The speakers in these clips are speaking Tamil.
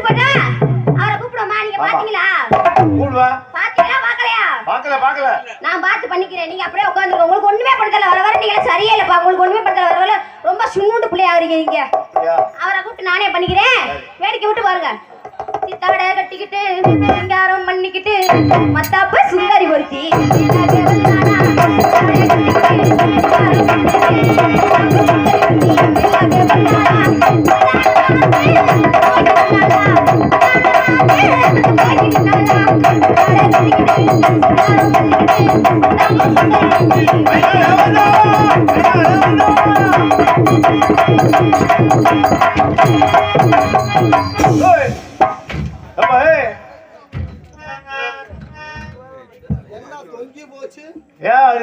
போட்டா அவரை கூப்பிடுமா? நீங்க பாத்தீங்களா? கூடுவா பாத்தீங்களா? பாக்கலையா? பாக்கல நான் பார்த்து பண்ணிக்கிறேன். நீங்க அப்படியே உட்காந்துருங்க. உங்களுக்கு ஒண்ணுமே படுத்தல. வர வர நீங்க சரியே இல்லப்பா. உங்களுக்கு ஒண்ணுமே படுத்தல. வர வர ரொம்ப சுண்ணுண்டு பிள்ளை ஆகுறீங்க நீங்க. அவரை கூப்பிட்டு நானே பண்ணிக்கிறேன். வேடிக்கை விட்டு பாருங்க. சித்தாட கட்டிக்கிட்டு சிங்காரம் பண்ணிக்கிட்டு மத்தாப்ப சுந்தரி ஒருத்தி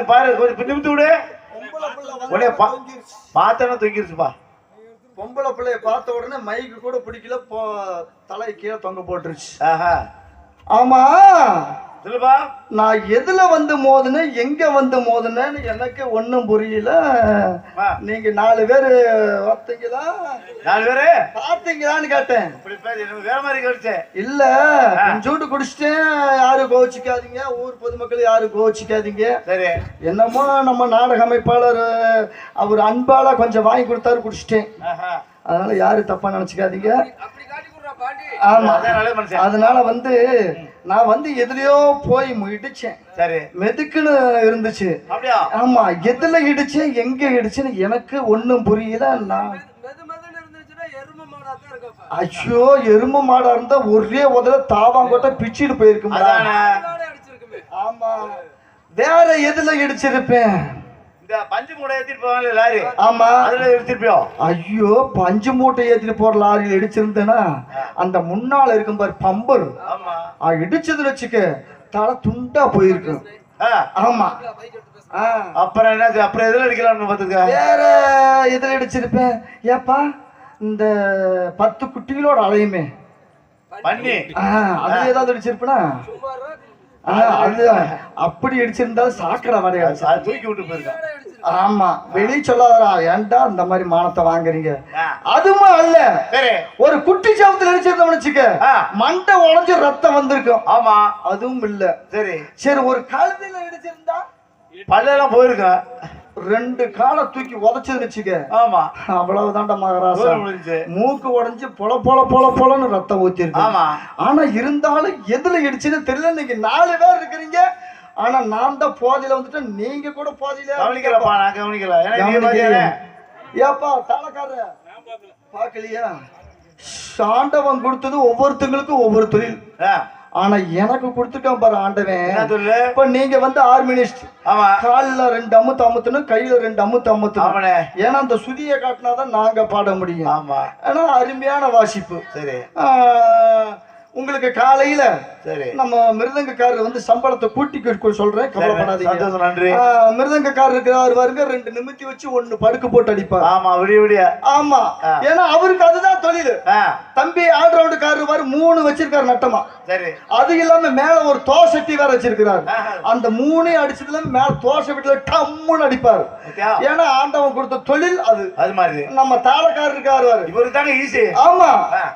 பாரு கொஞ்சம் பின்னிட்டு விடு. பார்த்தா தொங்கிருச்சுப்பா. பொம்பளை பிள்ளைய பார்த்த உடனே மைக்கு கூட பிடிக்கல, தலை கீழே தொங்க போட்டுருச்சு. ஆமா சொல்லுப்பா. நான் எதுல வந்து மோதுனேன், எங்க வந்து மோதுனேன்னு எனக்கு ஒண்ணும் புரியல. நீங்க 4 பேரு பார்த்தீங்களா? 4 பேரு பார்த்தீங்களான்னு கேட்டேன். வேற மாதிரி கேட்டுச்சேன். இல்ல சூட்டு குடிச்சிட்டேன், யாரும் கோச்சிக்காதீங்க, ஊர் பொதுமக்கள் யாரும் கோச்சிக்காதீங்க. சரி, என்னமோ நம்ம நாடக அமைப்பாளர் அவர் அன்பால கொஞ்சம் வாங்கி கொடுத்தாரு, குடிச்சிட்டேன். அதனால யாரும் தப்பா நினைச்சுக்காதீங்க. ஆமா, அதனால வந்து நான் வந்து எதுலயோ போய் இடிச்சேன். சரி, மெதுக்குன்னு இருந்துச்சு. ஆமா, எதுல இடிச்சேன் எங்க இடிச்சுன்னு எனக்கு ஒண்ணும் புரியல. நான் ஐயோ, எரும மாடா இருந்தா ஒரே உதல தாவாங்கோட்ட பிச்சுட்டு போயிருக்கும். ஆமா, வேற எதுல இடிச்சிருப்பேன்? இந்த பஞ்சு மூட்டை ஏத்திட்டு போவாங்க லாரி. ஆமா, அதுல எடுத்துருப்பியோம். ஐயோ, பஞ்சு மூட்டை ஏத்திட்டு போற லாரியில் இடிச்சிருந்தேன்னா அந்த முன்னால இருக்கும் பாரு பம்பர், இடிச்சதுன்னு வச்சுக்க தலை துண்டா போயிருக்கு. ஆமா, அப்புறம் என்ன? அப்புறம் எதுல அடிக்கலாம்னு பாத்துக்க. வேற எதுல இடிச்சிருப்பேன்? ஏப்பா, இந்த 10 குட்டிகளோட அலையுமே பண்ணி அது ஏதாவது அடிச்சிருப்பா? அது அப்படி அடிச்சிருந்தாலும் சாக்கடை வரையாது, தூக்கி விட்டு போயிருக்கேன். ஆமா, வெளியே சொல்லாதரா, ஏன்டா இந்த மாதிரி மானத்தை வாங்குறீங்க? அதுவும் அல்ல, ஒரு குட்டி சாவத்துல அடிச்சிருந்தோம்னு வச்சுக்க மண்டை உடஞ்சு ரத்தம் வந்திருக்கும். ஆமா, அதுவும் இல்ல. சரி சரி, ஒரு கழுதையில இடிச்சிருந்தா பல்லெல்லாம் போயிருக்கேன். 2 காலை தூக்கி உதச்சதுன்னு வச்சுக்க. ஆமா, அவ்வளவுதான்டா மகாராசா. மூக்கு உடஞ்சு பொல பொல பொல பொலன்னு ரத்தம் ஊத்தி இருக்கு. ஆமா, ஆனா இருந்தாலும் எதுல இடிச்சுன்னு தெரியல. நீங்க 4 பேர் இருக்கிறீங்க, ஆனா நான் தான் போதையில வந்துட்டேன், நீங்க கூட போதையில. கவனிக்கலப்பா, நான் கவனிக்கல. ஏப்பா தாளக்கார பாக்கலையா? ஆண்டவன் கொடுத்தது ஒவ்வொருத்தங்களுக்கும் ஒவ்வொரு தொழில். ஆனா எனக்கு கொடுத்துருக்கான் பாரு ஆண்டவன். இப்ப நீங்க வந்து ஆர்மினிஸ்ட், காலில் 2 அமுத்து அமுத்தணும், கையில 2 அமுத்து அமுத்தணும். ஏன்னா அந்த சுதியை காட்டினாதான் நாங்க பாட முடியும். ஆமா, ஏன்னா அருமையான வாசிப்பு. சரி, உங்களுக்கு காலையில சரி நம்ம மிருதங்கக்காரர் வந்து சம்பளத்தை கூட்டி சொல்றேன், கவலைப்படாதீங்க. நன்றி. மிருதங்கக்காரர் இருக்கிறார் பாருங்க, 2 நிமித்தி வச்சு 1 படுக்க போட்டு அடிப்பார். ஆமா, விடிய விடிய. ஆமா, ஏன்னா அவருக்கு அதுதான் தொழில். தம்பி ஆல்ரவுண்டுக்காரர் பாரு 3 வச்சிருக்காரு நட்டமா. சரி, அது இல்லாம மேல ஒரு தோசட்டி வேற வச்சிருக்கிறார். அந்த 3 அடிச்சதுல மேல தோசை வீட்டுல டம்முன்னு அடிப்பாரு. ஏன்னா ஆண்டவன் கொடுத்த தொழில் அது. அது மாதிரி நம்ம தாளக்காரர் இருக்காரு, இவருக்கு தாங்க ஈஸி. ஆமா,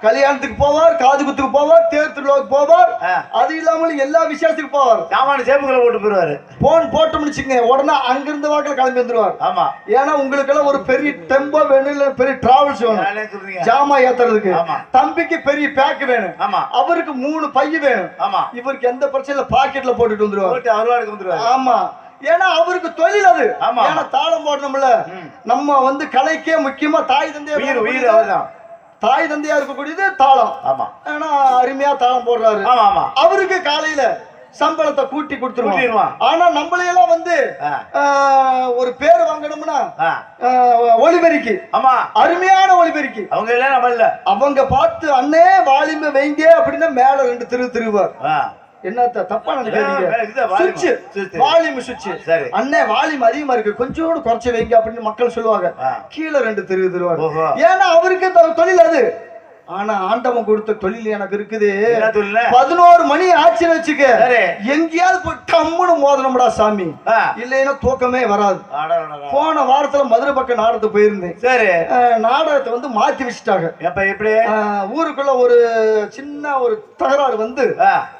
கல்யாணத்துக்கு போவார், காது குத்துக்கு போவார், தேர் திருவிழாவுக்கு போவார், அது இல்லாமல் எல்லா விசேஷத்துக்கு போவார். சாமான சேப்புகளை போட்டு போயிருவாரு. போன் போட்டு முடிச்சுங்க, உடனே அங்கிருந்து வாக்கில் கிளம்பி வந்துருவார். ஆமா, ஏன்னா உங்களுக்கு எல்லாம் ஒரு பெரிய டெம்போ வேணும், இல்ல பெரிய டிராவல்ஸ் வேணும் ஜாமா ஏத்துறதுக்கு. தம்பிக்கு பெரிய பேக் வேணும். ஆமா, அவருக்கு 3 பைய வேணும். ஆமா, இவருக்கு எந்த பிரச்சனையும் பாக்கெட்ல போட்டுட்டு வந்துருவாரு. ஆமா, ஏன்னா அவருக்கு தொழில் அது. ஏன்னா தாளம் போடணும்ல. நம்ம வந்து கலைக்கே முக்கியமா தாய் தந்தையா உயிர் அவர்தான். தாய் தந்தையா இருக்கக்கூடியது தாளம். ஆமா, ஏன்னா அருமையா தாளம் போடுறாரு. ஆமா ஆமா, அவருக்கு காலையில சம்பளத்தை கூட்டி கொடுத்துருவான். ஆனா நம்மளையெல்லாம் வந்து ஒரு பேர் வாங்கணும்னா ஒளிபெருக்கி, ஆமா அருமையான ஒளிபெருக்கி அவங்க எல்லாம் நம்ம இல்ல, அவங்க பார்த்து அண்ணே வாலிமை வைங்க அப்படின்னா மேல 2 திருவார். என்னத்த தப்பா நினைக்காதீங்க, வால்யூம் சுவிட்ச் அண்ணே வால்யூம் அதிகமா இருக்கு கொஞ்சோடு குறைச்சு வைங்க அப்படின்னு மக்கள் சொல்லுவாங்க. கீழே 2 திருவார். ஏன்னா அவருக்கு தொழில் அது. ஆனா ஆண்டவன் கொடுத்த தொழில் எனக்கு இருக்குது. என்ன தொழில்? 11 மணி ஆச்சுன்னு வச்சுக்க, எங்கேயாவது போய் டம்முன்னு மோதனம்டா சாமி, இல்லைன்னா தூக்கமே வராது. போன வாரத்துல மதுரை பக்கம் நாடகத்துக்கு போயிருந்தேன். சரி, நாடகத்தை வந்து மாத்தி வச்சுட்டாங்க. எப்ப எப்படி? ஊருக்குள்ள ஒரு சின்ன ஒரு தகராறு வந்து,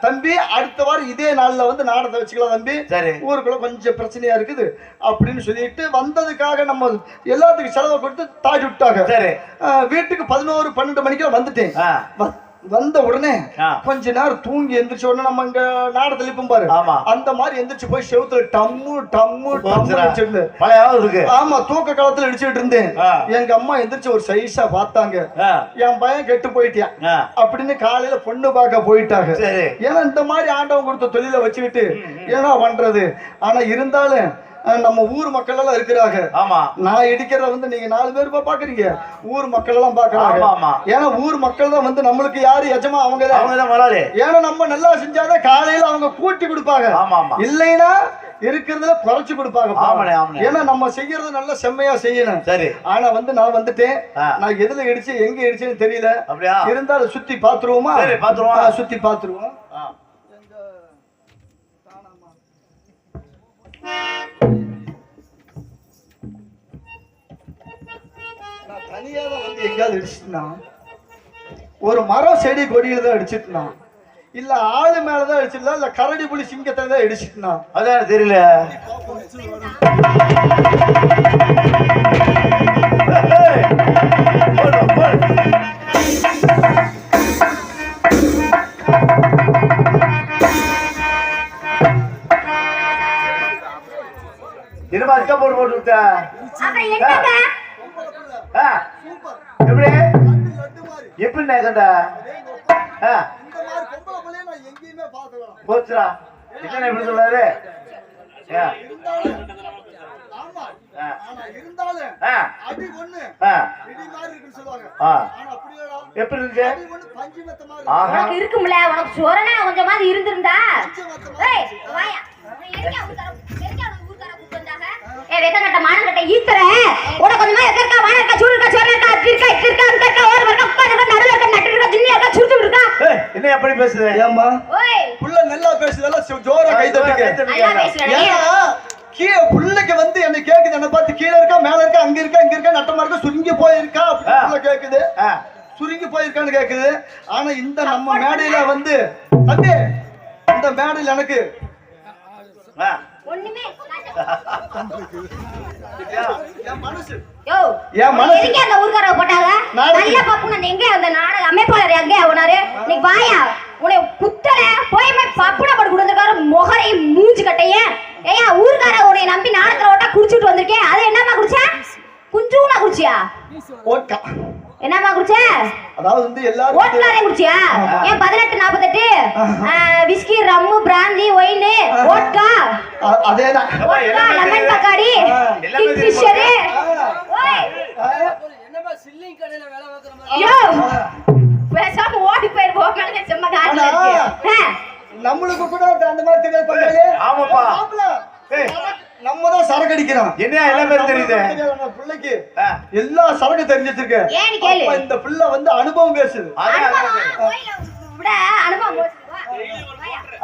தம்பி அடுத்த வாரம் இதே நாள்ல வந்து நாடகத்தை வச்சுக்கலாம் தம்பி, சரி ஊருக்குள்ள கொஞ்சம் பிரச்சனையா இருக்குது அப்படின்னு சொல்லிட்டு வந்ததுக்காக நம்ம எல்லாத்துக்கும் செலவை கொடுத்து தாட்டி விட்டாங்க. சரி, வீட்டுக்கு 11-12 மணிக்கு வந்துட்டேன். வந்த உடனே கொஞ்ச நேரம் தூங்கி எந்திரிச்ச உடனே நம்ம இங்க நாடகத்துல இப்ப பாரு, அந்த மாதிரி எந்திரிச்சு போய் செவுத்துல டம்மு டம்மு டம்மு இருக்கு. ஆமா, தூக்க காலத்துல இடிச்சுட்டு இருந்தேன். எங்க அம்மா எந்திரிச்சு ஒரு சைஸா பார்த்தாங்க, என் பையன் கெட்டு போயிட்டியான் அப்படின்னு காலையில பொண்ணு பார்க்க போயிட்டாங்க. ஏன்னா இந்த மாதிரி ஆண்டவன் கொடுத்த தொழிலை வச்சுக்கிட்டு ஏன்னா பண்றது. ஆனா இருந்தாலும் நம்ம ஊர் மக்கள் எல்லாம் இருக்கிறாங்க. ஆமா, நான் இடிக்கிறத வந்து நீங்க 4 பேர் பாக்குறீங்க, ஊர் மக்கள் எல்லாம் பாக்குறாங்க. ஏன்னா ஊர் மக்கள் தான் வந்து நம்மளுக்கு யாரு எஜமா, அவங்கதான் வராது. ஏன்னா நம்ம நல்லா செஞ்சாதான் காலையில அவங்க கூட்டி கொடுப்பாங்க, இல்லைன்னா இருக்கிறதுல குறைச்சு கொடுப்பாங்க. ஏன்னா நம்ம செய்யறது நல்லா செம்மையா செய்யணும். சரி, ஆனா வந்து நான் வந்துட்டேன், நான் எதுல இடிச்சு எங்க இடிச்சுன்னு தெரியல. இருந்தாலும் சுத்தி பாத்துருவோமா? சுத்தி பாத்துருவோம். தனியாக வந்து எங்கேயாவது அடிச்சுட்டுனா, ஒரு மரம் செடி கொடியில தான் அடிச்சுட்டுனா, இல்ல ஆளு மேலதான் அடிச்சுட்டா, இல்ல கரடி புலி சிங்கத்தை தான் அடிச்சுட்டுனா, அதான் தெரியல. இருமா அக்கா போட்டு விட்ட எப்படி எப்படி நேக்கண்டா போச்சுடா. என்ன எப்படி சொல்றாரு? எப்படி இருக்கும்ல, உனக்கு சொரணா கொஞ்சமாவது இருந்திருந்தா. வெக்கங்கட்ட மானங்கட்ட ஈத்தற ஓட கொஞ்சமா எக்கறக்கா வானக்கா சூடுக்கா சொரணக்கா திருக்கா திருக்கா அங்கக்கா ஓட வரக்கா உட்கார்ந்து நடுவுல இருக்க நட்டுறக்க ஜின்னியாக்கா சுருட்டு இருக்கா. என்ன எப்படி பேசுற? ஏம்மா ஓய் புள்ள நல்லா பேசுதல ஜோரா கை தட்டுங்க. நல்லா பேசுறீங்க. கீழே புள்ளைக்கு வந்து என்ன கேக்குது, என்ன பார்த்து கீழே இருக்கா மேல இருக்கா அங்க இருக்கா இங்க இருக்கா நட்டமா இருக்கா சுருங்கி போயிருக்கா அப்படின்னு கேக்குது. சுருங்கி போயிருக்கான்னு கேக்குது. ஆனா இந்த நம்ம மேடையில வந்து தம்பி, இந்த மேடையில எனக்கு ஒண்ணுமே என் மனசு அந்த ஊர்கார போட்டாங்க. நல்ல பாப்புன்னு எங்க அந்த நாடக அமைப்பாளர் எங்க அவனாரு? நீ வாயா உன்னை குத்தல போய் பப்புன போட்டு கொடுத்துருக்காரு முகரை மூஞ்சி கட்டைய. ஏயா ஊர்கார உன்னை நம்பி நாடகத்துல ஓட்டா குடிச்சுட்டு வந்திருக்கேன். அது என்னமா குடிச்ச? குஞ்சூனா குடிச்சியா? ஓட்கா. என்னமா குடிச்ச? அதாவது வந்து எல்லாரும் ஓட்லாரே குடிச்சியா? ஏன் 18-48 விஸ்கி ரம்மு பிராந்தி ஒயின் ஓட்கா அதேதான். Vodka lemon பக்காடி king Fisher. ஓய் என்னமா சில்லிங் கடையில வேலை பார்க்கற மாதிரி யோ பேசாம ஓடி போய் போகல செம்ம காட்ல இருக்கு. நம்மளுக்கு கூட அந்த மாதிரி தெரியாது பண்றாளே. ஆமாப்பா, நம்ம தான் சரக்கு அடிக்கிறோம். என்ன எல்லாம் பேர் தெரியுது பிள்ளைக்கு, எல்லா சரக்கு தெரிஞ்சு வச்சிருக்கேன். ஏன்னு கேளு. இந்த பிள்ளை வந்து அனுபவம் பேசுது. விட அனுபவம் பேசுது.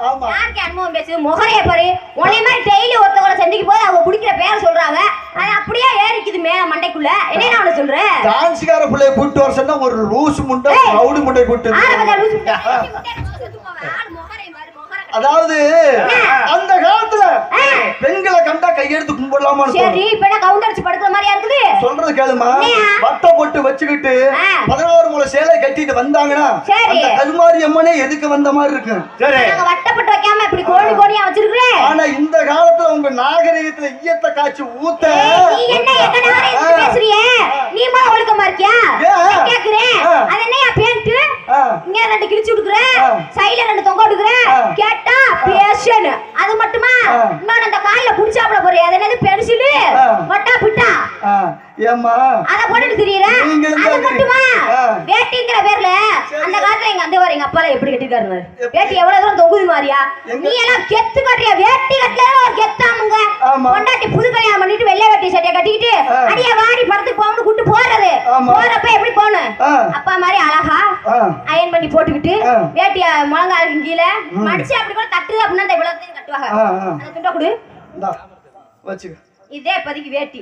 ஆமா, யாருக்கு அனுபவம் பேசுது? முகரைய பாரு. ஒரே மாதிரி டெய்லி ஒருத்தவங்கள சந்திக்கும் போது அவங்க குடிக்கிற பேர் சொல்றாங்க, அது அப்படியே ஏறிக்குது மேல மண்டைக்குள்ள. என்ன நான் சொல்றேன்? டான்ஸ்கார பிள்ளைய கூட்டு வர சொன்னா ஒரு லூஸ் முண்டை ரவுடி முண்டை கூட்டு. அதாவது அந்த காலத்துல பெண்களை கண்டா கையெடுத்து கும்பிடலாமா? சரி, இப்ப என்ன கவுண்டர் அடிச்சு படுக்கிற மாதிரியா இருக்குது? சொல்றது கேளுமா. வட்ட போட்டு வச்சுக்கிட்டு 16 முளை சேலை கட்டிட்டு வந்தாங்கன்னா அந்த கருமாரி அம்மனே எதுக்கு வந்த மாதிரி இருக்கு. சரி, நாங்க வட்ட போட்டு வைக்காம இப்படி கோடி கோடியா வச்சிருக்கேன். ஆனா இந்த காலத்துல உங்க நாகரிகத்துல ஈயத்தை காய்ச்சி ஊத்த நீ என்ன எங்க நாகரிகத்தை பேசுறியே? நீ மா ஒழுக்கமா இருக்கியா? கேக்குறேன். அது என்னையா பேண்ட் இங்க 2 கிழிச்சு விடுக்குற, சைடுல 2 தொங்க விடுக்குற, கேட்டா பேஷன். அது மட்டுமா இன்னொன்னு அந்த கால்ல புடிச்சாப்ல போறியா? அது என்னது பென்சில் வட்டா பிட்டா? ஏம்மா அத போட்டுட்டு திரியற? அது மட்டுமா வேட்டிங்கற பேர்ல அந்த காலத்துல எங்க எங்க அப்பா எப்படி கட்டிருக்காரு வேட்டி எவ்வளவு தூரம் தொகுதி மாதிரியா நீ எல்லாம் கெத்து கட்டுறியா வேட்டி கட்டல ஒரு கெத்தாமுங்க கொண்டாட்டி புது கல்யாணம் பண்ணிட்டு வெள்ளை வேட்டி சட்டையை கட்டிக்கிட்டு அடியா வாடி படத்துக்கு போகணும்னு கூட்டு போறது போறப்ப எப்படி போகணும் அப்பா மாதிரி அழகா அயன் பண்ணி போட்டுக்கிட்டு வேட்டிய முழங்காலுக்கு கீழே மடிச்சு அப்படி கூட தட்டுது அப்படின்னா அந்த இவ்வளவு கட்டுவாங்க அந்த துண்டை கொடு வச்சுக்க இதே பதிக்கு வேட்டி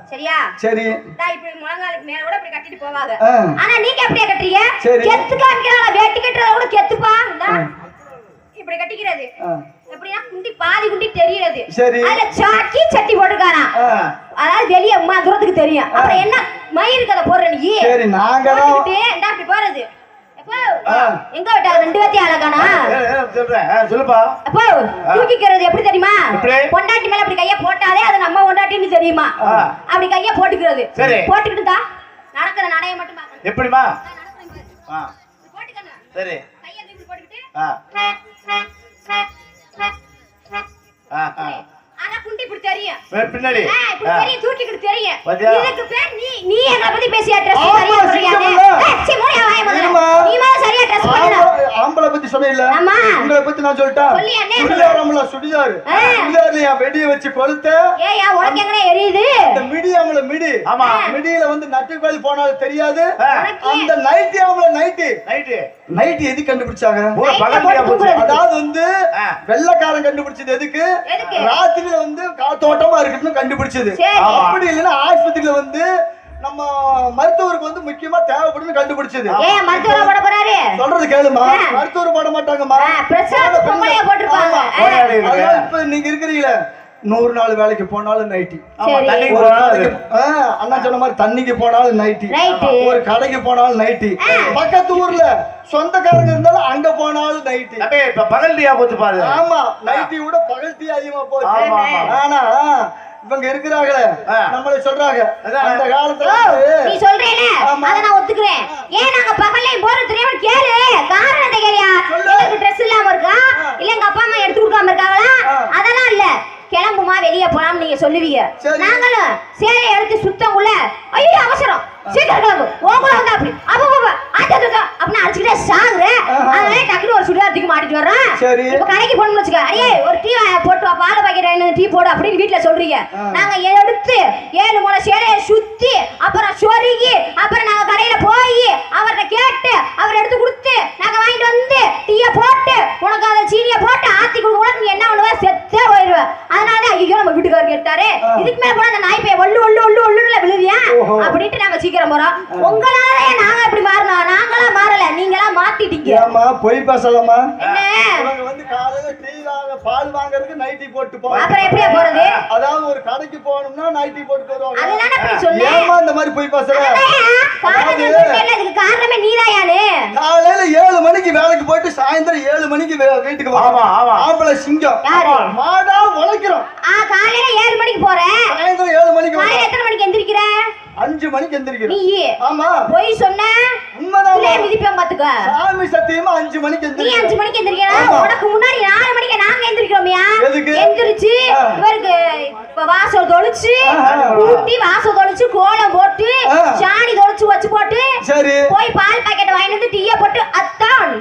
சரியா சரி இப்படி முழங்காலுக்கு மேல கூட இப்படி கட்டிட்டு போவாங்க ஆனா நீங்க எப்படியா கட்டுறீங்க கெத்து காமிக்கிறாங்க வேட்டி கட்டுறத கூட கெத்துப்பா இப்படி கட்டிக்கிறது எப்படின்னா குண்டி பாதி குண்டி தெரியுது அதுல சாக்கி சட்டி போட்டுருக்கானா அதாவது வெளிய அம்மா தூரத்துக்கு தெரியும் அப்புறம் என்ன மயிர் கதை போடுற நீ சரி நாங்க அப்படி போறது எங்க விட்டா ரெண்டு பேத்தையும் அழகானா சொல்லுப்பா அப்போ தூக்கிக்கிறது எப்படி தெரியுமா பொண்டாட்டி மேல அப்படி கைய போட்டாலே அது நம்ம பொண்டாட்டின்னு தெரியுமா அப்படி கைய போட்டுக்கிறது போட்டுக்கிட்டுதா நடக்கிற நடைய மட்டும் பாக்கணும் எப்படிமா போட்டுக்கணும் சரி கைய தூக்கி போட்டுக்கிட்டு ஆனா குண்டி இப்படி தெரியும் பின்னாடி இப்படி தெரியும் தூக்கிக்கிட்டு தெரியும் இதுக்கு பேர் நீ எங்களை பத்தி பேசியா ட்ரெஸ் சரியா சொல்றியானே சீ மூடியா வாய் முதல்ல நீ மாதிரி சரியா ட்ரெஸ் பண்ணு ஆம்பளை பத்தி சொன்னேல்ல உங்களை பத்தி நான் சொல்லிட்டா சுடிதாரம்ல சுடிதார்ல வெடிய வச்சு கொளுத்த ஏயா உனக்கு எங்கனே எரியுது இந்த மிடி ஆம்பளை மிடி ஆமா மிடியில வந்து நட்டு கோயில் போனாலும் தெரியாது அந்த நைட்டி ஆம்பளை நைட்டி எது கண்டுபிடிச்சாங்க அதாவது வந்து வெள்ளக்காரன் கண்டுபிடிச்சது எதுக்கு ராத்திரியில வந்து காத்தோட்டமா இருக்குன்னு கண்டுபிடிச்சது அப்படி இல்லைன்னா ஆஸ்பத்திரியில வந்து நம்ம மருத்துவருக்கு வந்து முக்கியமா தேவைப்படுன்னு கண்டுபிடிச்சது ஏன் மருத்துவர் போட போறாரு சொல்றது கேளுமா மருத்துவர் போட மாட்டாங்கம்மா பிரசாத் பொம்பளைய போட்டுருப்பாங்க இப்ப நீங்க இருக்கிறீங்களே 100 நாள் வேலைக்கு போனாலும் நைட்டி அண்ணா சொன்ன மாதிரி தண்ணிக்கு போனாலும் நைட்டி ஒரு கடைக்கு போனாலும் நைட்டி பக்கத்து ஊர்ல சொந்தக்காரங்க இருந்தாலும் அங்க போனாலும் நைட்டி இப்ப பகல் டீயா போச்சு பாரு ஆமா நைட்டி விட பகல் டீ அதிகமா போச்சு ஆனா இவங்க இருக்கிறாங்களே நம்மள சொல்றாங்க அந்த காலத்துல நீ சொல்றேனே அத நான் ஒத்துக்குறேன் ஏன் நாங்க பகல்லையும் போற தெரியாம கேளு காரணத்தை கேளியா உங்களுக்கு Dress இல்லாம இருக்கா இல்ல எங்க அப்பா அம்மா எடுத்து கொடுக்காம இருக்காங்களா அதெல்லாம் இல்ல கிளம்புமா வெளிய போலாம் நீங்க சொல்லுவீங்க நாங்களும் சேலை எடுத்து சுத்தங்குள்ள ஐயோ அவசரம் சீக்கிரம் கிளம்பு ஓங்குல வந்து அப்படி அப்ப அப்படின்னா அடிச்சுக்கிட்டே சாகுறேன் அதனால டக்குனு ஒரு சுடிதார் தூக்கி மாட்டிட்டு வர்றேன் இப்ப கடைக்கு போகணும்னு வச்சுக்க அடியே ஒரு டீ போட்டு வா பால் பாக்கெட் டீ போடு அப்படின்னு வீட்டுல சொல்றீங்க நாங்க எடுத்து 7 முளை சேலையை சுத்தி அப்புறம் சொருகி அப்புறம் நாங்க கடையில போய் அவர்கிட்ட கேட்டு அவர் எடுத்து கொடுத்து நாங்க வாங்கிட்டு வந்து டீய போட்டு உனக்கு அதை சீனிய போட்டு ஆத்தி கொடுக்க நீ என்ன பண்ணுவ செத்தே போயிருவ அதனால ஐயோ நம்ம வீட்டுக்காரர் கேட்டாரு இதுக்கு மேல போனா அந்த நாய் பைய ஒல்லுல விழுவியா அப்படின்ட்டு நாங்க சீக்கிரம் போறோம் உங்களால நாங்க எப்படி மாறணும் நாங்களா மாறல நீங்களா மாத்திட்டீங்க ஏமா போய் பேசலாமா இவங்க வந்து காலையில டீலாக பால் வாங்குறதுக்கு நைட்டி போட்டு போவாங்க அப்புறம் எப்படியா போறது அதாவது ஒரு கடைக்கு போகணும்னா நைட்டி போட்டு வருவாங்க அதுதானே அப்படி சொல்ல ஏமா இந்த மாதிரி போய் பேசற இதுக்கு காரணமே நீதாயானே காலையில 7 மணிக்கு வேலைக்கு போயிட்டு சாயந்தரம் 7 மணிக்கு வீட்டுக்கு வா ஆமா ஆம்பளை சிங்கம் மாடா உழைக்கிறோம் காலையில 7 மணிக்கு போறேன் சாயந்தரம் 7 மணிக்கு காலையில எத்தனை மணிக்கு எந்திரிக்கிற 5 மணிக்கு எந்திரிக்கிறேன் நீ ஆமா போய் சொன்ன உண்மைதான் மிதிப்பேன் பாத்துக்க சாமி சத்தியமா 5 மணிக்கு நீ 5 மணிக்கு எந்திரிக்கிறா உனக்கு முன்னாடி 4 மணிக்கு நாங்க எந்திரிக்கிறோம்யா எந்திரிச்சு இவருக்கு வாசல் தொளிச்சு ஊட்டி வாசல் தொளிச்சு கோலம் போட்டு சாணி தொளிச்சு வச்சு போட்டு சரி போய் பால் பாக்கெட் வாங்கிட்டு வந்து டீய போட்டு அத்தான்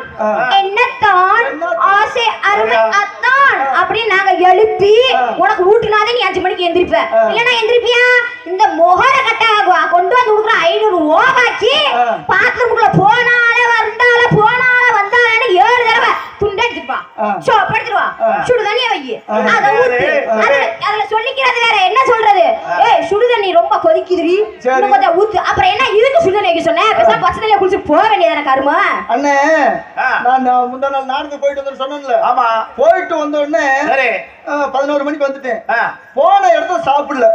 என்னத்தான் ஆசை அருமை அத்தான் அப்படின்னு நாங்க எழுப்பி உனக்கு ஊட்டுனாதே நீ 5 மணிக்கு எந்திரிப்ப இல்லன்னா எந்திரிப்பியா இந்த மொகர கட்ட கொண்டு வந்து கொடுக்குற 500 ரூபாய்க்கு பாத்ரூமுக்குள்ள போனாலே வந்தாலே 7 தடவை துண்டை எடுத்துப்பா படுத்துருவா சுடு தண்ணிய வை அத ஊத்து அதுல சொல்லிக்கிறது வேற என்ன சொல்றது ஏய் சுடு தண்ணி ரொம்ப கொதிக்குதுடி இன்னும் கொஞ்சம் ஊத்து அப்புறம் என்ன இதுக்கு சுடு தண்ணி வைக்க சொன்னேன் பேசாம பச்சை குளிச்சு போக வேண்டியதான கருமா அண்ணே நான் முந்தா நாள் நாடகம் போயிட்டு வந்து சொன்னேன்ல ஆமா போயிட்டு வந்த உடனே 11 மணிக்கு வந்துட்டேன் போன இடத்துல சாப்பிடல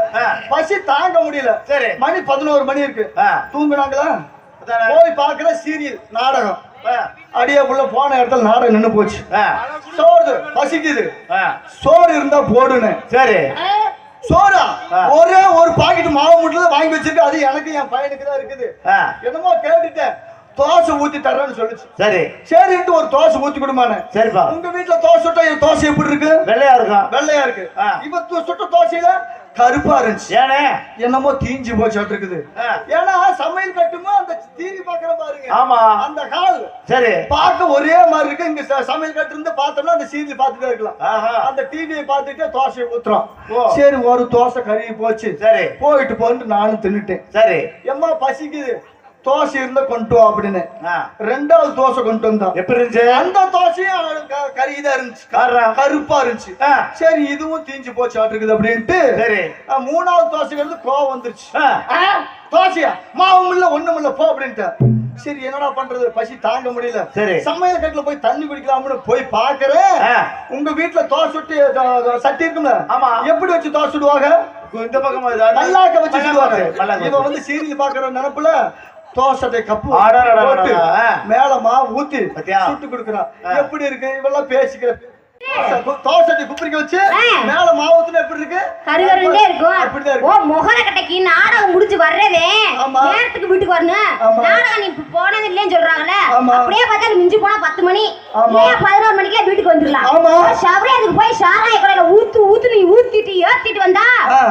பசி தாங்க முடியல சரி மணி 11 மணி இருக்கு தூங்குனாங்களா போய் பாக்குற சீரியல் நாடகம் அடியா புள்ள போன இடத்துல நாடகம் நின்னு போச்சு சோறு பசிக்குது சோறு இருந்தா போடுன்னு சரி சோறா ஒரே ஒரு பாக்கெட் மாவு முட்டை வாங்கி வச்சிருக்கு அது எனக்கு என் பையனுக்கு தான் இருக்குது என்னமோ கேட்டுட்டேன் தோசை ஊத்தி தர்றேன்னு சொல்லுச்சு சரி சரின்ட்டு ஒரு தோசை ஊத்தி கொடுமானே சரிப்பா உங்க வீட்டுல தோசை சுட்டா தோசை எப்படி இருக்கு வெள்ளையா இருக்கு இப்ப சுட்ட தோசையில கருப்பா இருந்துச்சு. ஏனே என்னமோ தீஞ்சு போச்சாட்டு இருக்குது. ஏன்னா சமையல் கட்டுமோ அந்த டிவி பாக்குற பாருங்க. ஆமா அந்த ஹால் சரி பார்க்க ஒரே மாதிரி இருக்கு. இங்க சமையல் கட்டு இருந்து பார்த்தோம்னா அந்த சீரியல் பார்த்துட்டே இருக்கலாம். அந்த டிவியை பார்த்துட்டு தோசையை ஊத்துறோம். சரி ஒரு தோசை கருகி போச்சு. சரி போயிட்டு போட்டு நானும் தின்னுட்டேன். சரி எம்மா பசிக்குது தோசை இருந்தா கொண்டு வா அப்படின்னு ரெண்டாவது தோசை கொண்டு வந்தா. எப்படி இருந்துச்சு? அந்த தோசையும் கறிதான் இருந்துச்சு, கருப்பா இருந்துச்சு. சரி இதுவும் தீஞ்சு போச்சு இருக்குது அப்படின்ட்டு சரி மூணாவது தோசைக்கு வந்து கோவம் வந்துருச்சு. தோசையா மாவும் இல்ல ஒண்ணும் இல்ல போ அப்படின்ட்டு. சரி என்னடா பண்றது, பசி தாங்க முடியல. சரி சமையல் கட்டுல போய் தண்ணி குடிக்கலாம்னு போய் பாக்குறேன். உங்க வீட்டுல தோசை சுட்டு சட்டி இருக்கும்ல, எப்படி வச்சு தோசை சுடுவாங்க? இந்த பக்கம் நல்லாக்க வச்சு சுடுவாங்க. இவன் வந்து சீரியல் பாக்குற நினைப்புல தோசை கப்பு போட்டு மேல மாவு ஊத்தி சுட்டு கொடுக்குறான். எப்படி இருக்கு இவெல்லாம் பேசிக்கிற தோசை குப்பிரிக்க வச்சு மேல மாவு ஊத்துனா எப்படி இருக்கு? கருகருண்டே இருக்கும். ஓ மொகர கட்டைக்கு நாடகம் முடிஞ்சு வர்றதே நேரத்துக்கு வீட்டுக்கு வரணும். நாடகம் நீ போனது இல்லைன்னு சொல்றாங்கல்ல, அப்படியே பார்த்தா மிஞ்சி போனா 10 மணி 11 மணிக்கே வீட்டுக்கு வந்துடலாம். சவரேதுக்கு போய் சாராய கடையில ஊத்து நீ ஊத்திட்டு ஏத்திட்டு வந்தா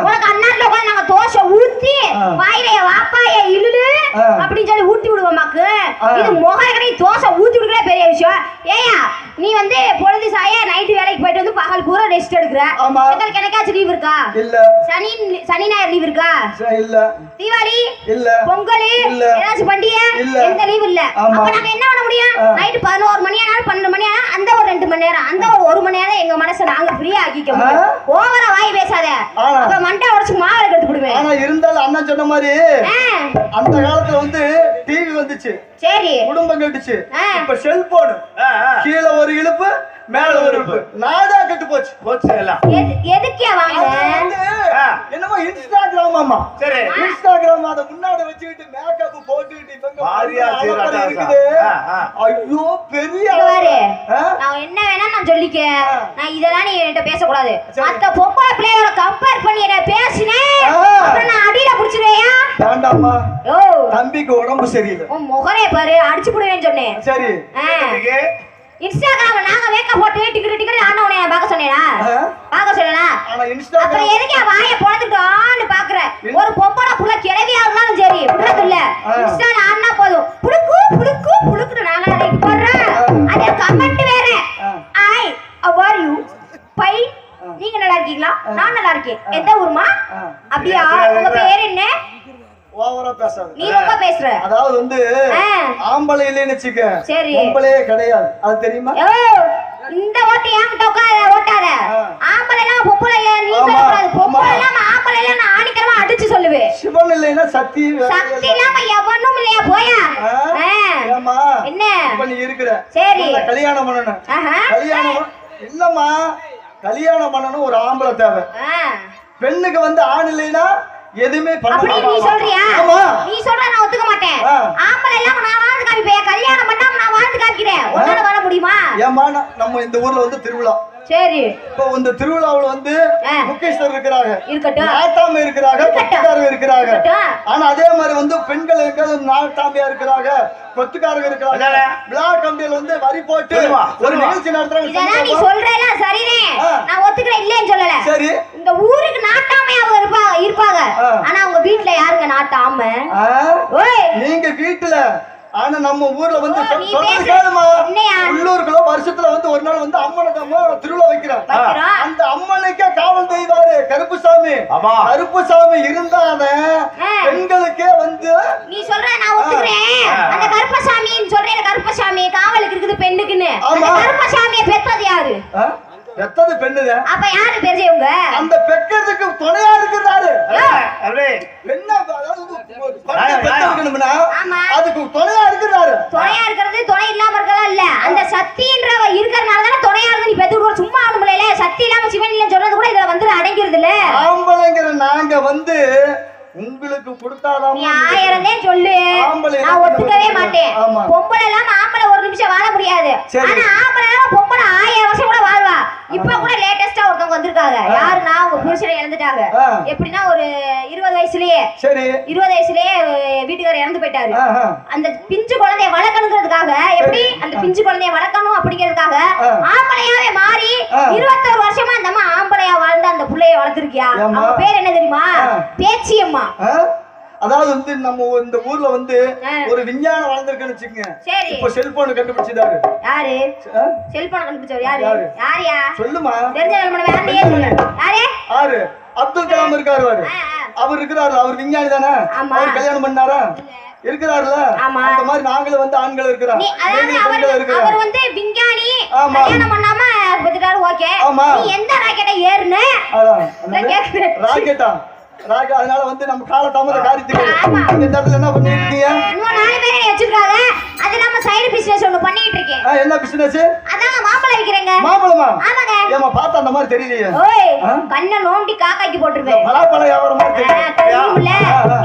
உனக்கு அண்ணாத்துல உட்காந்து நாங்க தோசை ஊத்தி வாயிலைய வாப்பாய இழுடு அப்படின்னு சொல்லி ஊட்டி விடுவோமாக்கு. இது மொகர கடை தோசை ஊத்தி விடுக்கிற பெரிய விஷயம். ஏயா நீ வந்து பொழுது சாய நைட்டு வேலைக்கு போயிட்டு வந்து பகல் பூரா ரெஸ்ட் எடுக்கிற. உங்களுக்கு என்னைக்காச்சும் லீவ் இருக்கா? இல்ல. சனி ஞாயிறு லீவ் இருக்கா? இல்ல. தீபாவளி இல்ல. பொங்கல் இல்ல. ஏதாச்சும் பண்டிகை எந்த லீவ் இல்ல. அப்ப நாங்க என்ன பண்ண முடியும்? நைட்டு 11 மணி ஆனாலும் 12 மணி ஆனா அந்த ஒரு 2 மணி நேரம் அந்த ஒரு 1 மணி நேரம் எங்க மனசை நாங்க ஃப்ரீயா ஆக்கிக்க முடியும். ஓவரா வாய் பேசாத, அப்ப மண்டை உடைச்சு மாவளை கெடுத்து விடுவேன். ஆனா இருந்தாலும் அண்ணன் சொன்ன மாதிரி அந்த காலத்துல வந்து டிவி வந்துச்சு, சரி குடும்பம் கட்டுச்சு. இப்ப செல்போன் கீழே ஒரு இழுப்பு மேல ஒரு இழுப்பு நாடா கட்டு போச்சு போச்சு எல்லாம். எதுக்கே வாங்குற? என்னமோ இன்ஸ்டாகிராம். ஆமா சரி இன்ஸ்டாகிராம் அத முன்னாடி வச்சுக்கிட்டு மேக்கப் போட்டுக்கிட்டு இவங்க பாரியா இருக்குது. ஐயோ பெரிய நான் என்ன வேணா நான் சொல்லிக்க, நான் இதெல்லாம் நீ என்கிட்ட பேசக்கூடாது. மத்த பொம்பளை பிள்ளையோட கம்பேர் பண்ணி என்ன பேசினேன் அப்புறம் நான் அடியில புடிச்சிருவேயா? வேண்டாம்மா தம்பிக்கு உடம்பு சரியில்லை. உன் முகரே பாரு அடிச்சு புடுவேன்னு சொன்னேன். சரி இன்ஸ்டாகிராம்ல நாங்க மேக்கப் போட்டு டிக்கெட் ஆன உடனே பார்க்க சொன்னேனா? பார்க்க சொல்லனா? ஆனா இன்ஸ்டாகிராம் அப்புறம் எதுக்கு வாயை பொளந்துட்டான்னு பாக்குற? ஒரு பொம்பளை புள்ள கிளவியா இருந்தாலும் சரி புடுறது இல்ல. இன்ஸ்டால ஆனா போதும் புடுக்குன்னு நாங்க லைக் போடுறோம். அதே கமெண்ட் வேற. ஐ how are you பை நீங்க நல்லா இருக்கீங்களா? நான் நல்லா இருக்கேன். எந்த ஊர்மா? அப்படியே உங்க பேர் என்ன? ஓவரா பேசாத, நீ ரொம்ப பேசுற. அதாவது வந்து ஆம்பளை இல்லைன்னு வச்சுக்க, சரி பொம்பளையே கிடையாது, அது தெரியுமா? இந்த ஓட்டு ஏன்கிட்ட ஓட்டாத. ஆம்பளை எல்லாம் பொம்பளை இல்ல நீ சொல்லக்கூடாது. பொம்பளை எல்லாம் ஆம்பளை எல்லாம் நான் ஆணிக்கரமா அடிச்சு சொல்லுவேன். சிவன் இல்லைன்னா சக்தி இல்லாம எவனும் இல்லையா போயா? ஏமா என்ன இப்ப நீ இருக்கிற சரி கல்யாணம் பண்ணணும். கல்யாணம் இல்லம்மா, கல்யாணம் பண்ணணும் ஒரு ஆம்பளை தேவை. பெண்ணுக்கு வந்து ஆண் இல்லைன்னா எதுமே பண்ண முடியாது. நீ சொல்றியா? நீ சொல்ற நான் ஒத்துக்க மாட்டேன். ஆம்பளை எல்லாம் நான் வாழ்ந்து காமிப்பேன், கல்யாணம் பண்ணாம நான் வாழ்ந்து காமிக்கிறேன். உன்னால வர முடியுமா? ஏமா நம்ம இந்த ஊர்ல வந்து திருவிழா, சரி இப்போ இந்த திருவிழாவுல வந்து முக்கியஸ்தர் இருக்கிறாங்க, இருக்கட்டும் நாட்டாமை இருக்கிறாங்க, கொத்துக்காரங்க இருக்கிறாங்க. ஆனா அதே மாதிரி வந்து பெண்கள் இருக்கிறது நாட்டாமையா இருக்கிறாங்க, கொத்துக்காரங்க இருக்கிறாங்க. பிளாக் கம்பியில வந்து வரி போட்டு ஒரு நிகழ்ச்சி நடத்துறாங்க. இதெல்லாம் நீ சொல்றேல சரிதான், நான் ஒத்துக்கிறேன் இல்லன்னு சொல்லல. சரி இந்த ஊருக்கு நாட்டாமையா இருப்பாங்க, ஆனா உங்க வீட்ல யாருங்க நாட்டாமை? நீங்க வீட்டுல ஆனா நம்ம ஊர்ல வந்து உள்ளூருக்குள்ள வருஷத்துல வந்து ஒரு நாள் வந்து அம்மனுக்கு திருவிழா வைக்கிறாங்க. அந்த அம்மனுக்கே காவல் தெய்வாரு கருப்புசாமி. கருப்புசாமி இருந்தாத பெண்களுக்கே வந்து நீ சொல்ற நான் ஒத்துக்கிறேன். அந்த கருப்பசாமின்னு சொல்றேன், கருப்பசாமி காவலுக்கு இருக்குது பெண்ணுக்குன்னு. கருப்பசாமியை பெத்தது யாரு? பெத்தது பெண்ணுதான். அப்ப யாரு பெரியவங்க? அந்த பெக்கிறதுக்கு துணையா இருக்கிறாரு. அதுக்கு துணையா இருக்கிறாரு. துணையா இருக்கிறது துணை இல்லாம இருக்கலாம் இல்ல, அந்த சக்தின்றவ இருக்கிறனாலதானே துணையா இருந்து நீ பெத்து விடுற. சும்மா ஆளுங்களே சக்தி இல்லாம சிவன் இல்லன்னு சொல்றது கூட இதுல வந்து அடங்கிறது இல்ல. ஆம்பளைங்கிற நாங்க வந்து உங்களுக்கு கொடுத்தாதான் நீ 1000 சொல்லு, நான் ஒத்துக்கவே மாட்டேன். பொம்பளை இல்லாம ஆம்பளை ஒரு நிமிஷம் வாழ முடியாது. ஆனா ஆம்பளை இல்லாம பொம்பளை 1000 வருஷம் கூட வாழ்வா. இப்ப கூட லேட்டஸ்டா ஒருத்தவங்க வந்திருக்காங்க. யாருன்னா உங்க புருஷனை இறந்துட்டாங்க. எப்படின்னா ஒரு 20 வயசுலயே, சரி 20 வயசுலயே வீட்டுக்காரர் இறந்து போயிட்டாரு. அந்த பிஞ்சு குழந்தைய வளர்க்கணுங்கிறதுக்காக, எப்படி அந்த பிஞ்சு குழந்தைய வளர்க்கணும் அப்படிங்கிறதுக்காக ஆம்பளையாவே மாறி 21 வருஷமா அந்த அம்மா ஆம்பளையா வாழ்ந்து அந்த புள்ளைய வளர்த்திருக்கியா? ஏம்மா? அவங்க பேர் என்ன தெரியுமா? பேச்சியம்மா. அதாவது வந்து நம்ம இந்த ஊர்ல வந்து ஒரு விஞ்ஞானம் வளர்ந்துருக்குன்னு வச்சுக்கோங்க. சரி. இப்போ செல்போன் கண்டுபிடிச்சதாரு யாரு? செல்போன் கண்டுபிடிச்சவர் யாரு? யாரியா? சொல்லுமா. தெரிஞ்சவங்க வேலையே சொல்லு. யாரு? அப்துல் கலாம் இருக்காரு பாரு. அவர் இருக்கிறாரு. அவர் விஞ்ஞானி தானே? அவர் கல்யாணம் பண்ணாரா? இருக்கிறாருல. அந்த மாதிரி நாங்களும் வந்து ஆண்கள் இருக்கிறோம். அவர் வந்து விஞ்ஞானி கல்யாணம் பண்ணாம பத்திட்டாரு. ஓகே. நீ எந்த ராக்கெட்டை ஏறுன? ராக்கெட்டா? அதனால வந்து நம்ம கால தாமத காரியத்துக்கு இந்த இடத்துல என்ன பண்ணிருக்கீங்க? இன்னும் 4 பேரை வச்சிருக்காங்க. அது நம்ம சைடு பிசினஸ் ஒன்னு பண்ணிட்டு இருக்கேன். என்ன பிசினஸ்? அதான் மாம்பழம் விக்கிறேங்க. மாம்பழமா? ஆமாங்க. ஏமா பார்த்தா அந்த மாதிரி தெரியலையே. ஓய் கண்ணை நோண்டி காக்காய்க்கு போட்டுருவேன். பலாப்பழ வியாபாரம் மாதிரி தெரியும்ல.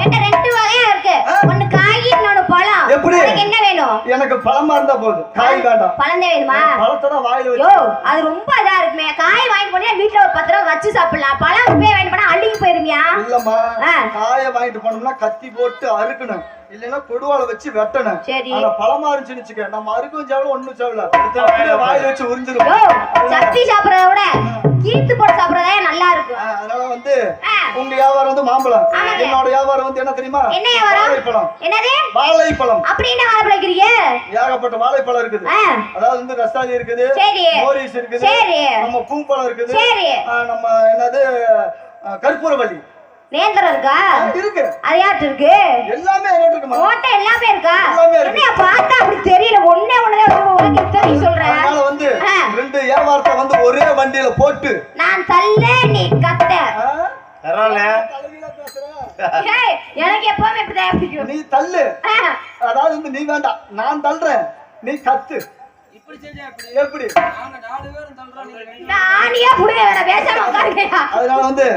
என்கிட்ட 2 வகையா இருக்கு. ஒன்னு காய் இன்னொன்னு பழம். எப்படி? உங்களுக்கு என்ன வேணும்? எனக்கு பழமா இருந்தா போதும். காய் வேண்டாம். பழம் தான் வேணுமா? பழத்தை தான் வாயில வச்சு. யோ அது ரொம்ப இதா இருக்குமே. காய் வாங்கி போனா வீட்ல ஒரு 10 ரூபாய் வச்சு சாப்பிடலாம். பழம் இப்பவே வாங்கி போனா அழுகி போயிருமியா? இல்லம்மா, காயை வாங்கிட்டு போனோம்னா கத்தி போட்டு அறுக்கணும், இல்லன்னா கொடுவாளை வச்சு வெட்டணும். ஆனா பழமா இருந்துச்சுன்னு வச்சுக்க, நம்ம அறுக்கும் சாவல ஒண்ணும் சாவல அப்படியே வாயில வச்சு உறிஞ்சிரும். சப்பி சாப்பிடறத விட கீத்து போட்டு சாப்பிடறதே நல்லா இருக்கும். அதனால வந்து உங்க வியாபாரம் வந்து மாம்பழம், என்னோட வியாபாரம் வந்து என்ன தெரியுமா? என்ன வியாபாரம்? வாழைப்பழம். என்னது? வாழைப்பழம். அப்படி என்ன வாழைப்பழம் விக்கிறீங்க? ஏகப்பட்ட வாழைப்பழம் இருக்குது. அதாவது வந்து ரஸ்தாளி இருக்குது, மோரிஸ் இருக்குது, நம்ம பூப்பழம் இருக்குது, நம்ம என்னது கற்பூரவள்ளி நேந்திரம் இருக்கா? இருக்கு. அது யார்ட்ட இருக்கு? எல்லாமே என்கிட்ட இருக்குமா? ஓட்ட எல்லாமே இருக்கா? என்னைய பார்த்தா அப்படி தெரியல. ஒண்ணே உனக்கு தெரியும் சொல்றேன். அதனால வந்து 2 வியாபாரத்தை வந்து ஒரே வண்டியில போட்டு நான் தள்ள நீ கத்த. பரவாயில்ல. ஏய் எனக்கு எப்பவுமே இப்படிதான் பிடிக்கும். நீ தள்ளு. அதாவது வந்து நீ வேண்டாம், நான் தள்ளுறேன், நீ கத்து. இப்படி செஞ்சா எப்படி? நாங்க 4 பேரும் தள்ளுறோம், நீங்க நானியா புடுங்க வேற பேசாம உட்காருங்கயா. அதனால வந்து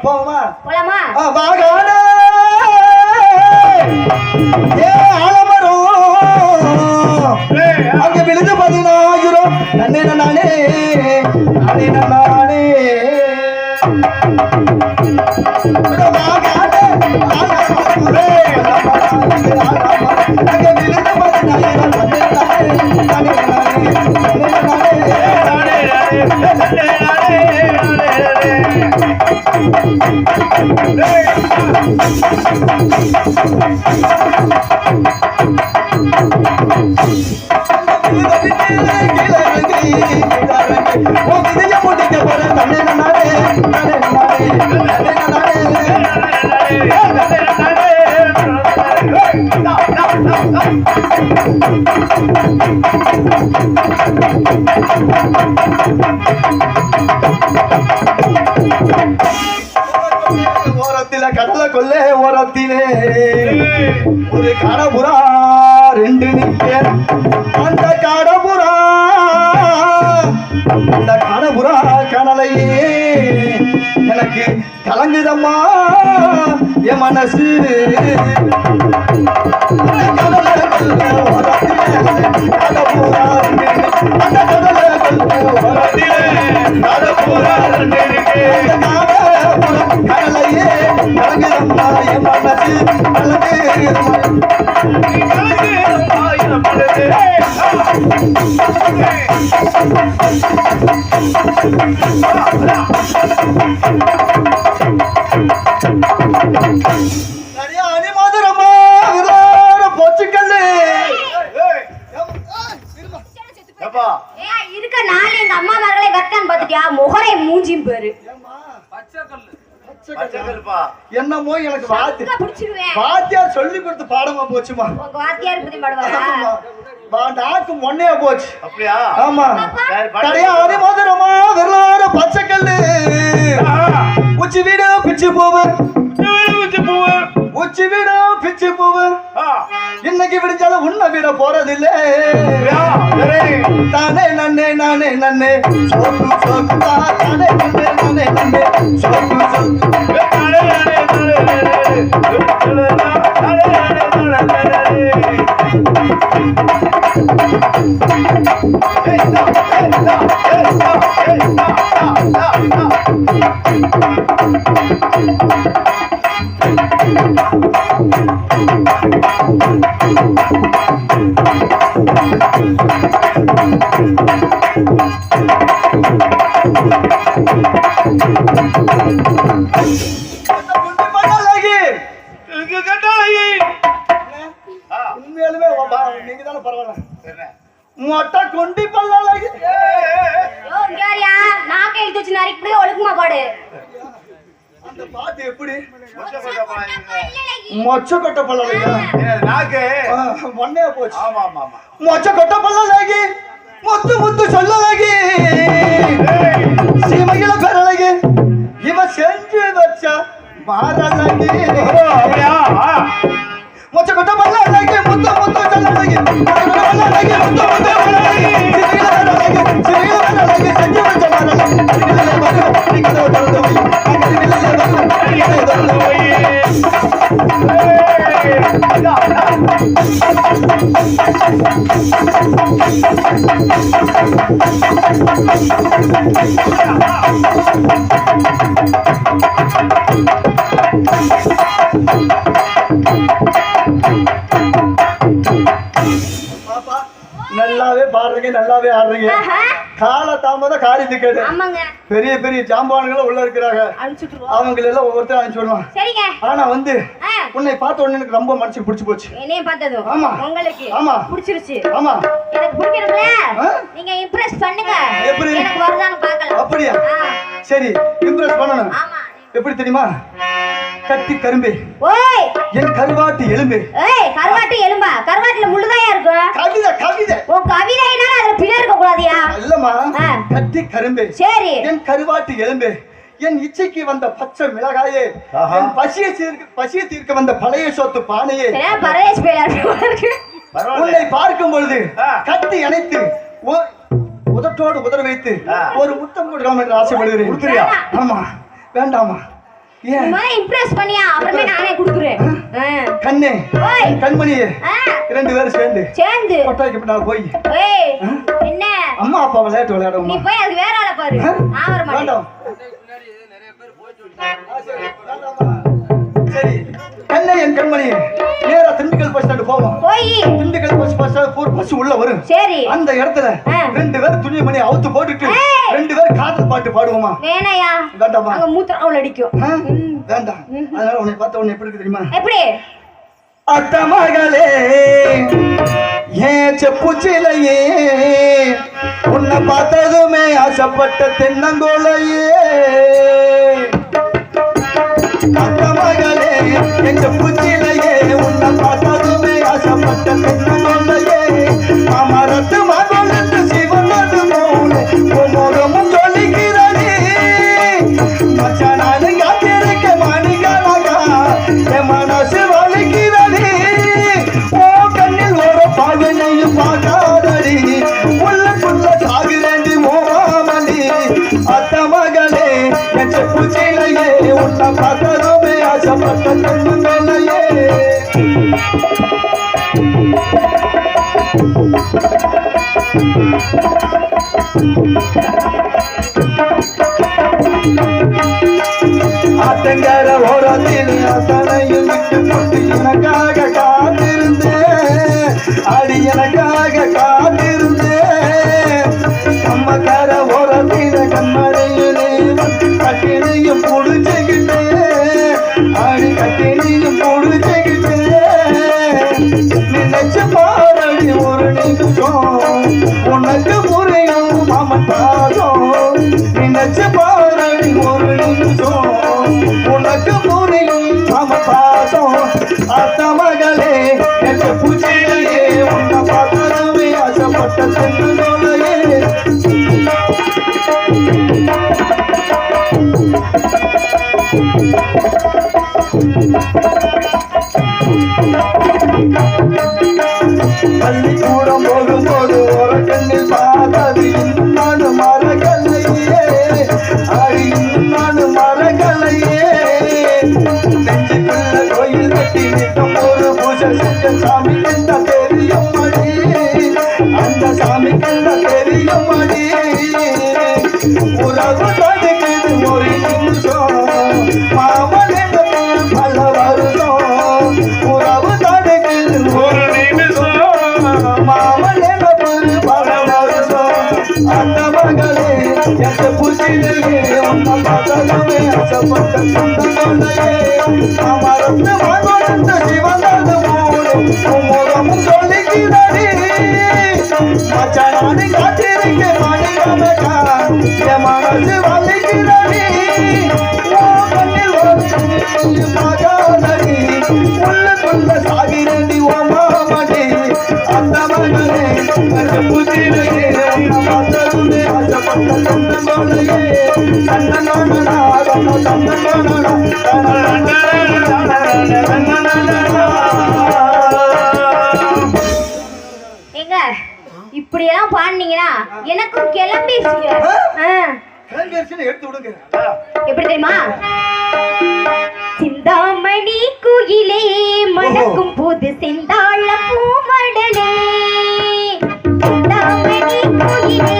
போவோமா? போலாமா? வாகானே ஏ ஆலமரம் அங்க விழுந்து 14000 நன்னே நானே நானே நானே வாகானே ஆலமரே அங்க விழுந்து 14000 நன்னே நானே ஓரத்தில கடலை கொள்ளே ஓரத்திலே ஒரு கடபுரா 2 நிக்க. அந்த கடபுரா அந்த கடபுரா கனலையே எனக்கு கலங்குதம்மா என் மனசு. கடலை கொள்ளே ஓரத்திலே கடபுரா அந்த கடலை கொள்ளே ஓரத்திலே கடபுரா 2 நிக்க. கனலையே கலங்குதம்மா என் மனசு போச்சுக்கல்லு இருக்க 4 எங்க அம்மா மகளே கட்டான்னு பாத்துட்டியா? முகரை மூஞ்சியும் பேரு என்னமோ எனக்கு வாத்தியார் சொல்லி கொடுத்து பாடமா போச்சுமா. வாத்தியார் பத்தி பாடுவாரா? நாக்கு மொன்னையா போச்சு. அப்படியா? ஆமா. கடையா அடி மதுரமா வெள்ளார பச்சைக்கல்லு உச்சி வீடு பிச்சு போவு உச்சி வீடு பிச்சு போவு. இன்னைக்கு விடிஞ்சாலும் உன்னை விட போறதில்ல. தானே நன்னே நானே நன்னே சோக்கு சோக்கு தானே நன்னே நானே நன்னே சோக்கு சோக்கு. குண்டி பல்லழகி யோ இங்க யாரியா நாக்கை இழுத்து வச்சு நரிக்கு ஒழுக்குமா பாடு அந்த பாட்டு எப்படி பல்லழகி. மொச்ச கொட்ட பல்லழகா நாக்கு மொன்னையா போச்சு ஆமா ஆமா ஆமா மொச்ச கொட்ட பல்லழகி முத்து முத்து சொல்லழகி சீமையில பெறழகி இவ செஞ்சு வச்ச மாறழகி அப்படியா மொச்ச கொட்ட பல்லழகி முத்து முத்து சொல்லழகி பல்லழகி முத்து முத்து சொல்லழகி சீமையில பெறழகி செஞ்சு வச்ச மாறழகி நீங்க தொடர்ந்து போய் நல்லாவே பாடுறீங்க நல்லாவே ஆடுறீங்க ஆஹா. கால தாமதம் காரியத்து கேடு ஆமாங்க பெரிய பெரிய ஜாம்பான்களும் உள்ள இருக்கிறாங்க அனுப்பிச்சுட்டுருவோம் அவங்க எல்லாம் ஒவ்வொருத்தரும் அனுப்பிச்சு விடுவான் சரிங்க ஆனா வந்து ஆ, உன்னை பார்த்த உடனே எனக்கு ரொம்ப மனசுக்கு பிடிச்சு போச்சு என்னைய பார்த்ததும் ஆமா. உங்களுக்கு ஆமா. பிடிச்சிருச்சு ஆமா எனக்கு பிடிக்கணும்ல ஆ? நீங்க இம்ப்ரெஸ் பண்ணுங்க எப்படி? எனக்கு வருதான்னு பார்க்கலாம் அப்படியா ஆ, சரி இம்ப்ரெஸ் பண்ணணும் ஆமா எப்படி தெரியுமா கட்டி கரும்பே ஓய் என் கருவாட்டு எலும்பே ஏய் கருவாட்டு எலும்பா கருவாட்டுல முள்ளுதாயா இருக்கும் கவிதை கவிதை உன் கவிதைனா அதுல பிழை இருக்க கூடாதியா இல்லம்மா ஆ. கட்டி கரும்பே சரி என் கருவாட்டு எலும்பே என் இச்சைக்கு வந்த பச்சை மிளகாயே ஆஹா. என் பசியை தீர்க்க வந்த பழைய சோத்து பானையே ஏன் பரதேஷ் பேலா இருக்கு பரவாயில்ல உன்னை பார்க்கும் பொழுது ஆ. கட்டி அணைத்து உதட்டோடு உதற வைத்து ஆ. ஒரு முத்தம் கொடுக்கலாம் என்று ஆசைப்படுகிறேன் கொடுக்குறியா? ஆமா வேண்டாமா ஏன் இம்ப்ரெஸ் பண்ணியா அப்புறமே நானே குடுக்குறேன் ஆ. கண்ணே ஓய். கண்மணியே ஆ, ரெண்டு பேரும் சேர்ந்து சேர்ந்து கொட்டாய்க்கு பின்னால் போய் ஏய் என்ன அம்மா அப்பா விளையாட்டு நீ விளையாடுமா போய் அது வேற ஆளை பாரு நான் வர மாட்டேன் வேண்டாம் பின்னாடி நிறைய பேர் போயிட்டு விட்டாங்க. சரி கண்ணே என் கண்மணியே நேரா திண்டுக்கல் பஸ் ஸ்டாண்ட் போவோம் போய் திண்டுக்கல் பஸ் பஸ் உள்ள வரும் சரி அந்த இடத்துல ஆ. ரெண்டு பேரும் துணி மணி அவுத்து போட்டுட்டு ஏய். ரெண்டு பேரும் காதல் பாட்டு பாடுவோமா வேணையா வேண்டாமா அங்க மூத்திரம் அடிக்கும் ஆ? வேண்டாம் அதனால உன்னை பார்த்த உன்னை எப்படி இருக்கு தெரியுமா எப்படி அத்த மகளே ஏன் செப்புச்சிலையே உன்னை பார்த்ததுமே ஆசைப்பட்ட தென்னங்கோலையே அத்த மகளே என் செப்புச்சிலையே உன்னை பார்த்ததுமே ஆசைப்பட்ட தென்னங்கோலையே அமரத்து மகளத்து சிவனது போலே முகமும் சொல்லிக்கிறதே மச்சானானு காத்திருக்க மணிகளாக என் மனசு வலிக்கிறதே ஓ கண்ணில் ஒரு பாகனையும் பார்க்காதடி உள்ளுக்குள்ள சாகுறேண்டி மோமாமணி அத்த மகளே என் செப்புச்சிலையே உன்னை பார்த்ததுமே ஆசைப்பட்ட தென்னங்கோலையே ஆத்தங்கர ஓரத்தில் அத்தனையும் விட்டு போட்டு எனக்காக காத்திருந்தேன் அடி எனக்காக காத்திருந்தேன் கம்மக்கார ஓரத்தில் கண்மணியும் கட்டினையும் புடிச்சுக்கிட்டேன் அடி கட்டினையும் புடிச்சுக்கிட்டேன் நினைச்சு பாரடி ஒரு நிமிஷம் உனக்கு புரியும் மாமன் பாதம் நினைச்சு பாரடி ஒரு நிமிஷம் உனக்கு புரியும் மாமன் பாதம் அத்த மகளே என் பூச்சியிலேயே உன்னை பார்த்ததுமே ஆசைப்பட்ட தென்னங்கோலையே பள்ளிக்கூடம் போகும்போது ஒரு கண்ணில் பார்த்தது இன்னும் நானு மரகலையே அடி இன்னும் நானு மரகலையே நெஞ்சுக்குள்ள கோயில் கட்டி நிற்கும் ஒரு பூஜை செஞ்ச சாமி கண்ட தெரியும் மடி அந்த சாமி கண்ட தெரியும் மடி உறவு தடுக்குது ஒரு நிமிஷம் மாமன் பல வருஷம் உறவு தடுக்குது ஒரு மாமன் பல வருஷம் அந்த மகளே எந்த புதியிலேயே உன்னை பார்த்ததுமே ஆசைப்பட்ட சொந்தங்களையே அமர்ந்து மகழ்ந்த சிவனது மூடு முகமும் சொல்லிக்கிறதே மச்சானானு இங்கே மணிகணக்கா என் மனசு வலிக்கிறடி ஓ கண்ணில் ஒரு மகாநடி உள்ளுக்குள்ள சாகிறடி ஓ மாமடி அந்த மகனே புதிரையே பார்த்ததுமே ஆசைப்பட்ட தந்தனோடையே தன்னனோடா தன்னனோடா ஏங்க இப்படியெல்லாம் பாடுனீங்கன்னா எனக்கும் கிளம்பி எடுத்து விடுங்க எப்படி தெரியுமா? சிந்தாமணி குயிலே மணக்கும் போது செந்தாழ பூமடலே சிந்தாமணி குயிலே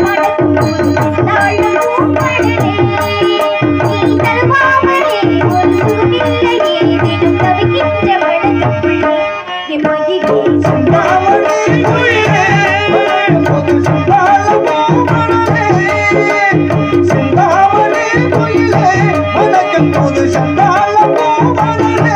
மணக்கும் போது செந்தாழ பூமடலே நீ தருவாமலே ஒரு சுகமில்லையே விடும் தவிக்கின்ற மனத்துக்குள்ளே என் மகிழே சிந்தாமணி குயிலே மணக்கும் போது செந்தாழ பூமடலே சிந்தாமணி குயிலே மணக்கும் போது செந்தாழ பூமடலே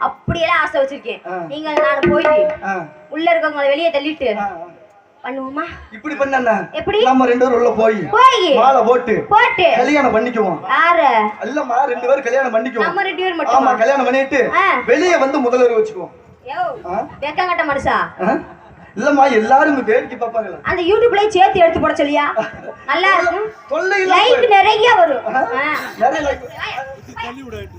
அப்படியெல்லாம் ஆசை வச்சிருக்கேன். நீங்க நான் போயிட்டு உள்ள இருக்கவங்களை வெளியே தள்ளிட்டு பண்ணுவோமா? இப்படி பண்ணா எப்படி? நம்ம ரெண்டு பேரும் உள்ள போய் மாலை போட்டு கல்யாணம் பண்ணிக்குவோம். யாரு? இல்லம்மா ரெண்டு பேரும் கல்யாணம் பண்ணிக்குவோம். நம்ம ரெண்டு பேரும் மட்டும். ஆமா கல்யாணம் பண்ணிட்டு வெளியே வந்து முதல்வர் வச்சுக்குவோம். யோ வெக்கங்கட்ட மனுஷா. இல்லம்மா எல்லாரும் வேடிக்கை பாப்பாங்களா? அந்த யூடியூப்லயே சேர்த்து எடுத்து போட சொல்லியா? நல்லா இருக்கும். தொல்லை லைக் நிறைய வரும். நிறைய லைக்